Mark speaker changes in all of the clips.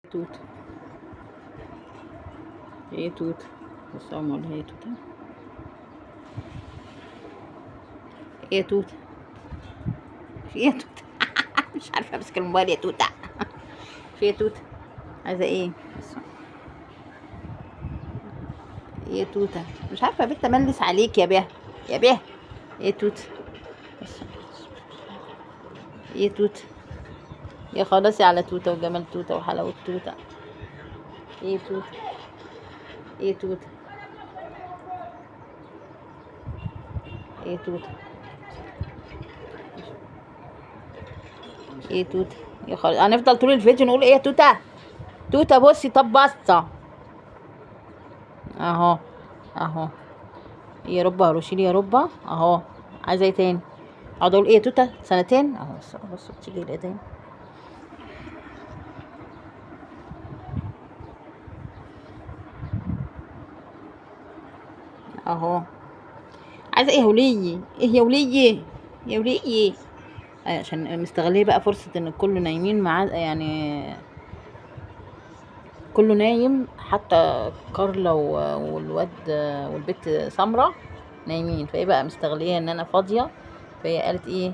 Speaker 1: توت. هي توت. بص عمر، هي توت. هي توت. هي توت. مش عارفه امسك الموبايل يا توته. في توت. عايزه ايه؟ بص. هي توته. مش عارفه يا بنت املس عليك يا بيه. يا بيه. هي توت. بص. هي توت. يا خلاصي على توته وجمال توته وحلاوه توته. هي توت. هي توت. هي توت. ايه توته. يا خلاص هنفضل طول الفيديو نقول ايه يا توته. توته بصي، طب بصه اهو. اهو. يا رب هروشيلي يا رب اهو. عايزه ايه تاني؟ اقعد اقول ايه يا توته سنتين اهو. بص تيجي الايدين اهو. عايزه ايه يا وليه؟ ايه يا وليه؟ يا وليه؟ عشان مستغليه بقى فرصه ان كله نايمين مع يعني كله نايم، حتى كارلا والواد والبت سمرة نايمين، فايه بقى مستغليه ان انا فاضيه، فهي قالت ايه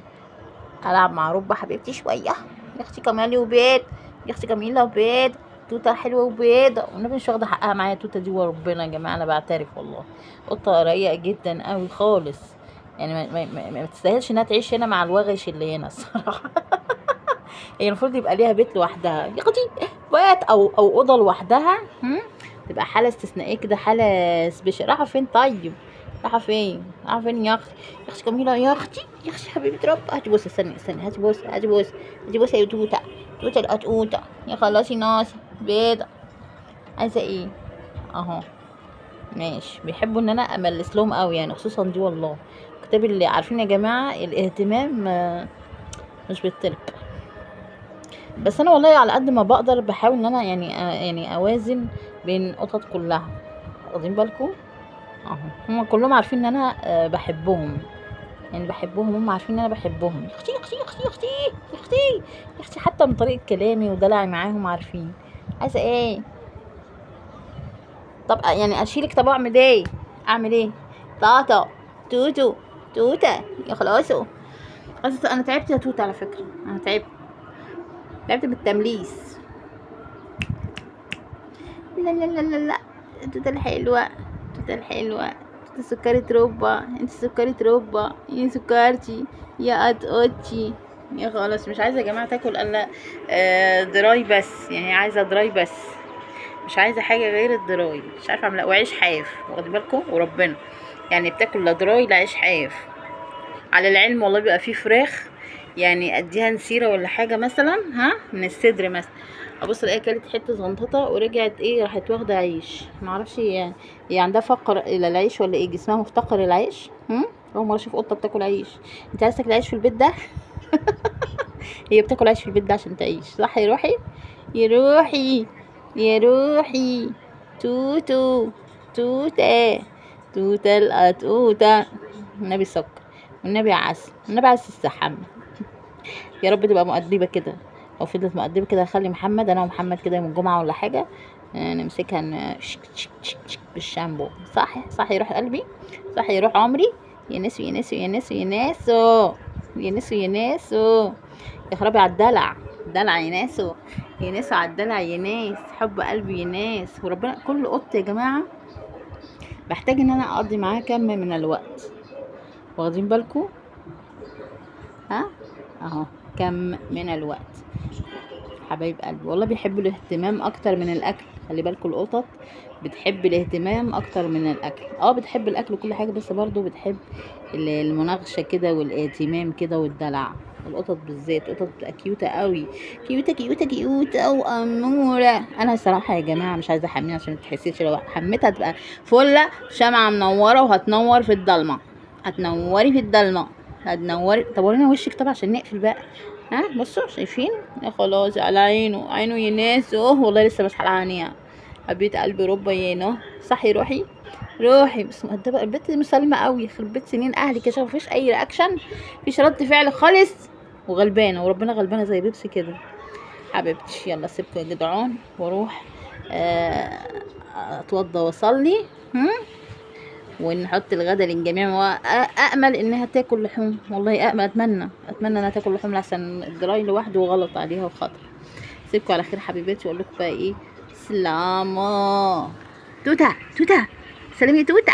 Speaker 1: العب مع ربة حبيبتي شويه. يا اختي كمالي وبيت، يا اختي جميله وبيت، توته حلوه وبيضه، والنبي مش واخده حقها معايا توته دي، وربنا يا جماعه انا بعترف والله قطه رقيقه جدا قوي خالص، يعني ما تستاهلش انها تعيش هنا مع الوغش اللي هنا الصراحه. هي المفروض يبقى ليها بيت لوحدها يا اختي، بيت او اوضه لوحدها، تبقى حاله استثنائيه كده، حاله سبيشال. رايحه فين طيب؟ رايحه فين؟ رايحه فين يا اختي؟ يا اختي جميله يا اختي، يا اختي حبيبه رب. هاتي بوسه، استني هاتي بوسه، هاتي بوسه، هاتي بوسه يا توته، توته القطوطه يا خلاصي ناس بيضه. عايزه ايه؟ اهو. ماشي. بيحبوا ان انا املس لهم قوي يعني، خصوصا دي والله. كتاب اللي عارفين يا جماعه الاهتمام مش بالتلك. بس انا والله على قد ما بقدر بحاول ان انا يعني اوازن بين القطط كلها، واخدين بالكم اهو. هم كلهم عارفين ان انا بحبهم، يعني بحبهم، هم عارفين ان انا بحبهم. يا اختي يا اختي يا اختي يا اختي يا اختي يا اختي، حتى من طريقه كلامي ودلعي معاهم عارفين. عايزه ايه؟ طب يعني اشيلك؟ طب اعمل ايه؟ اعمل ايه؟ طاطا، توتو، توته يا خلاصو. خلاص انا تعبت يا توته، على فكره انا تعبت بالتمليس. لا لا لا لا لا، توته الحلوة، توته الحلوة، توته سكري تروبا، انت سكري تروبا يا سكرتي يا قطقطي. يا خلاص مش عايزة يا جماعة تاكل الا دراي بس، يعني عايزة دراي بس، مش عايزة حاجة غير الدراي. مش عارفة اعمل وعيش حاف، واخد بالكم وربنا، يعني بتاكل لا دراي لا عيش حاف. على العلم والله بيبقى فيه فراخ، يعني اديها نسيره ولا حاجه مثلا، من الصدر مثلا، ابص الاقيها كلت حته زنططه ورجعت ايه، راحت واخده عيش. معرفش هي عندها فقر الى العيش ولا ايه، جسمها مفتقر العيش. اول مره اشوف قطه بتاكل عيش. انت عايزه تاكل عيش في البيت ده؟ هي بتاكل عيش في البيت ده عشان تعيش، صح يا روحي؟ يا روحي، يا روحي. توتو، توته، توته القطوطه. النبي سكر، والنبي عسل، والنبي عايز تستحمى. يا رب تبقى مؤدبه كده. لو فضلت مؤدبه كده هخلي محمد، انا ومحمد كده يوم الجمعه ولا حاجه نمسكها شك شك شك شك بالشامبو. صح صح يروح قلبي، صح يروح عمري. يا نسو يا نسو يا نسو يا ناسو، يا نسو يا ناسو. يا خرابي على الدلع، دلع يا ناسو، يا ناسو على الدلع يا ناس، حب قلبي يا ناس. وربنا كل قط يا جماعه بحتاج ان انا اقضي معاه كم من الوقت، واخدين بالكم اهو، كم من الوقت. حبايب قلبي والله بيحبوا الاهتمام اكتر من الاكل. خلي بالكم القطط بتحب الاهتمام اكتر من الاكل. بتحب الاكل وكل حاجه، بس برضو بتحب المناغشه كده والاهتمام كده والدلع. القطط بالذات، القطط بتبقى كيوته قوي، كيوته كيوته كيوته واموره. انا صراحه يا جماعه مش عايزه احميها عشان متحسيش، لو حميتها تبقى فله شمعه منوره، وهتنور في الضلمه، هتنوري في الضلمه، هتنوري. طب ورينا وشك طبعا عشان نقفل بقى. بصوا شايفين؟ يا خلاص على عينه، عينه يا ناس. والله لسه ماسحه على عينيها. حبيت قلبي ربا يانا. صحي روحي، روحي. بس مؤدبه البت مسالمه قوي، يخرب بيت سنين اهلك يا شباب. مفيش اي رياكشن، مفيش رد فعل خالص، وغلبانه وربنا غلبانه زي بيبسي كده. حبيبتي يلا سيبكم يا جدعان واروح اتوضى واصلي ونحط الغدا للجميع. وامل انها تاكل لحوم، والله اتمنى انها تاكل لحوم لحسن الجراي لوحده وغلط عليها وخطر. سيبكم على خير حبيباتي، واقول لكم بقى ايه، سلامة. توتا سلامي توتا.